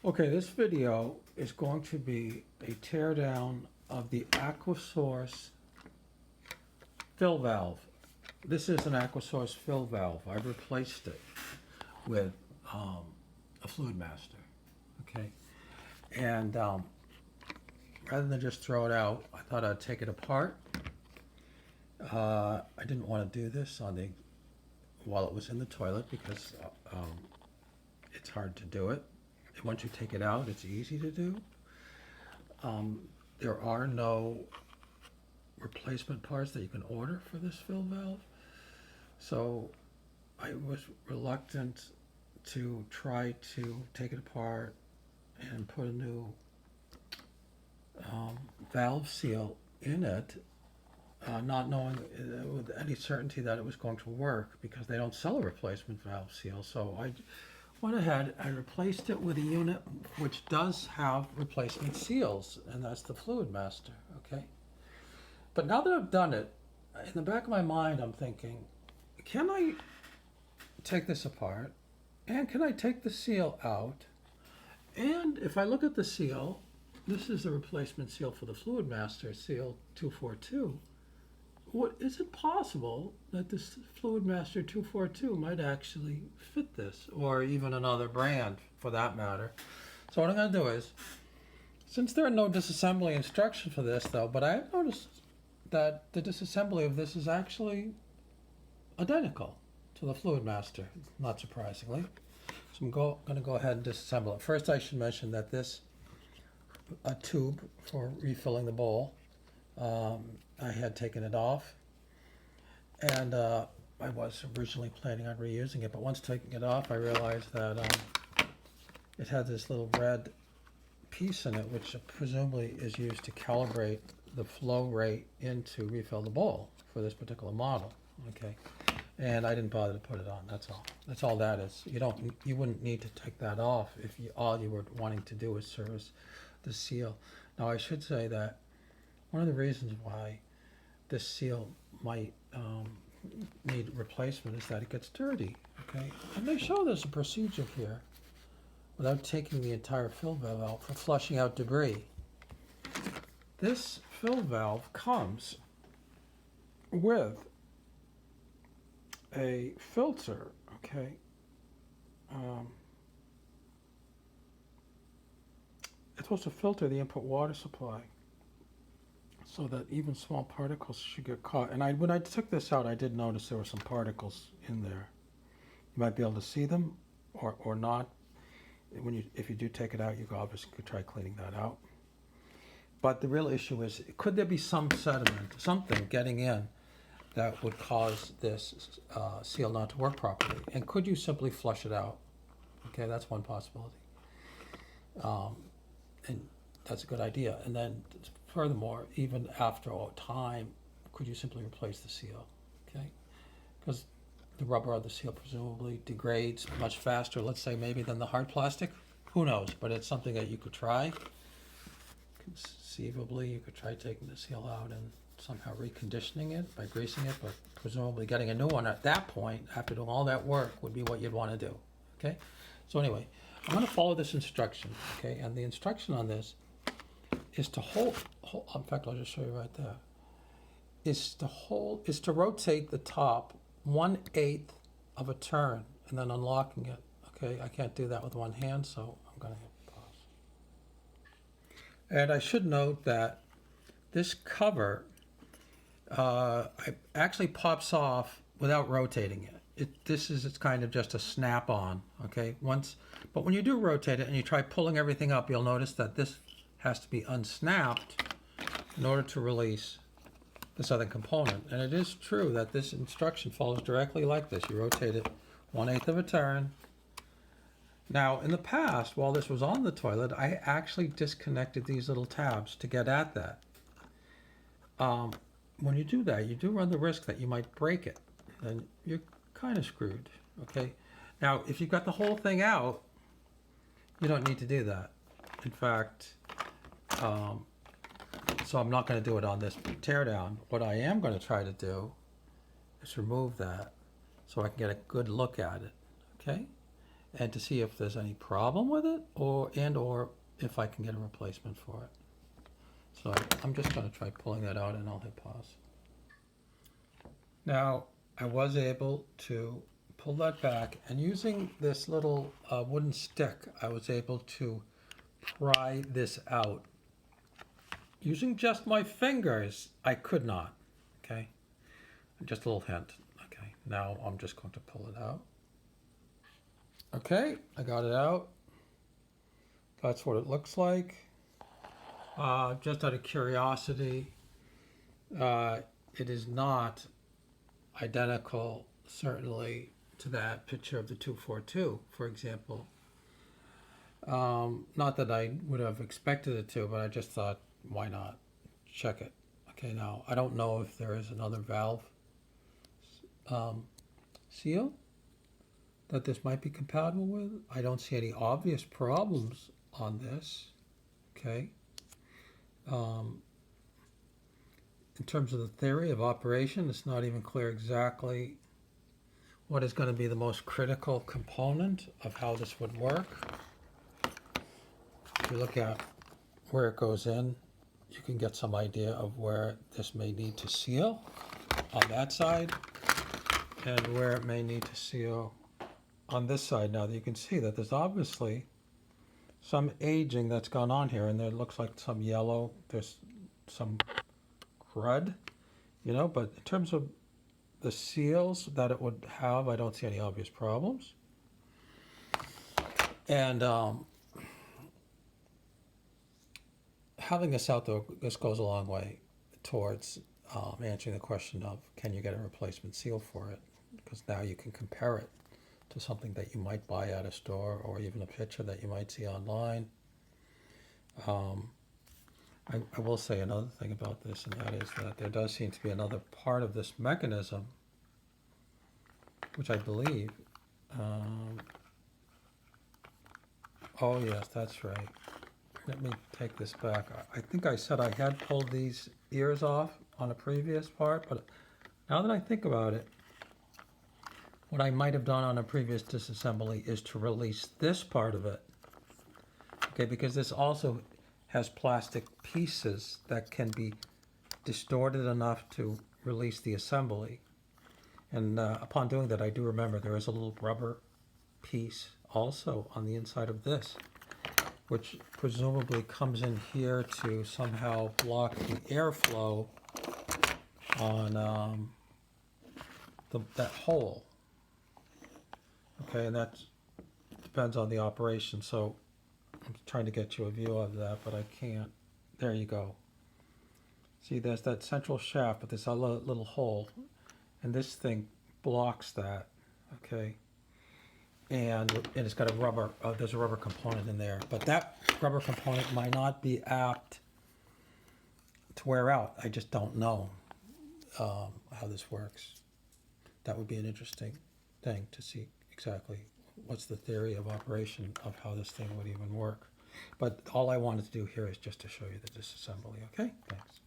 Okay, this video is going to be a teardown of the AquaSource fill valve. This is an AquaSource fill valve. I replaced it with a Fluid Master, okay? And rather than just throw it out, I thought I'd take it apart. I didn't want to do this while it was in the toilet because it's hard to do it. Once you take it out, it's easy to do. There are no replacement parts that you can order for this fill valve. So I was reluctant to try to take it apart and put a new valve seal in it, not knowing with any certainty that it was going to work because they don't sell a replacement valve seal. So I went ahead and replaced it with a unit which does have replacement seals, and that's the Fluid Master, okay? But now that I've done it, in the back of my mind I'm thinking, can I take this apart, and can I take the seal out? And if I look at the seal, this is the replacement seal for the Fluid Master, seal 242. Is it possible that this Fluid Master 242 might actually fit this, or even another brand for that matter? So what I'm going to do is, since there are no disassembly instructions for this though, but I have noticed that the disassembly of this is actually identical to the Fluid Master, not surprisingly. So I'm going to go ahead and disassemble it. First I should mention that a tube for refilling the bowl, I had taken it off, and I was originally planning on reusing it, but once taking it off I realized that it had this little red piece in it which presumably is used to calibrate the flow rate into refill the bowl for this particular model, okay? And I didn't bother to put it on, that's all. That's all that is. You wouldn't need to take that off if all you were wanting to do is service the seal. Now I should say that one of the reasons why this seal might need replacement is that it gets dirty, okay? And they show there's a procedure here without taking the entire fill valve out for flushing out debris. This fill valve comes with a filter, okay? It's supposed to filter the input water supply so that even small particles should get caught. And when I took this out, I did notice there were some particles in there. You might be able to see them or not. If you do take it out, you obviously could try cleaning that out. But the real issue is, could there be some sediment, something getting in that would cause this seal not to work properly? And could you simply flush it out? Okay, that's one possibility. And that's a good idea. And then furthermore, even after all time, could you simply replace the seal? Okay, because the rubber of the seal presumably degrades much faster, let's say maybe than the hard plastic. Who knows? But it's something that you could try. Conceivably, you could try taking the seal out and somehow reconditioning it by greasing it, but presumably getting a new one at that point, after doing all that work, would be what you'd want to do. Okay, so anyway, I'm going to follow this instruction. Okay, and the instruction on this is to hold. In fact, I'll just show you right there. Is to rotate the top 1/8 of a turn and then unlocking it. Okay, I can't do that with one hand, so I'm going to hit pause. And I should note that this cover it actually pops off without rotating it. It's kind of just a snap-on, okay? But when you do rotate it and you try pulling everything up, you'll notice that this has to be unsnapped in order to release this other component. And it is true that this instruction follows directly like this. You rotate it 1/8 of a turn. Now, in the past, while this was on the toilet, I actually disconnected these little tabs to get at that. When you do that, you do run the risk that you might break it, and you're kind of screwed, okay? Now, if you've got the whole thing out, you don't need to do that. In fact, so I'm not going to do it on this teardown. What I am going to try to do is remove that so I can get a good look at it, okay? and to see if there's any problem with it, or if I can get a replacement for it. So I'm just going to try pulling that out, and I'll hit pause. Now, I was able to pull that back, and using this little wooden stick, I was able to pry this out. Using just my fingers, I could not, okay? Just a little hint, okay? Now I'm just going to pull it out. Okay, I got it out. That's what it looks like. Just out of curiosity, it is not identical, certainly, to that picture of the 242, for example. Not that I would have expected it to, but I just thought, why not? Check it. Okay, now, I don't know if there is another valve seal that this might be compatible with. I don't see any obvious problems on this, okay? In terms of the theory of operation, it's not even clear exactly what is going to be the most critical component of how this would work. If you look at where it goes in, you can get some idea of where this may need to seal on that side, and where it may need to seal on this side. Now you can see that there's obviously some aging that's gone on here, and there looks like some yellow, there's some crud, you know, but in terms of the seals that it would have, I don't see any obvious problems. And having this out, though, this goes a long way towards answering the question of, can you get a replacement seal for it? Because now you can compare it to something that you might buy at a store, or even a picture that you might see online. I will say another thing about this, and that is that there does seem to be another part of this mechanism, which I believe, oh yes, that's right. Let me take this back. I think I said I had pulled these ears off on a previous part, but now that I think about it, what I might have done on a previous disassembly is to release this part of it. Okay, because this also has plastic pieces that can be distorted enough to release the assembly. And upon doing that, I do remember there is a little rubber piece also on the inside of this, which presumably comes in here to somehow block the airflow on that hole. Okay, and that depends on the operation. So I'm trying to get you a view of that, but I can't. There you go. See, there's that central shaft, but there's a little hole, and this thing blocks that. Okay, and it's got a rubber. There's a rubber component in there, but that rubber component might not be apt to wear out. I just don't know how this works. That would be an interesting thing to see exactly what's the theory of operation of how this thing would even work. But all I wanted to do here is just to show you the disassembly, okay? Thanks.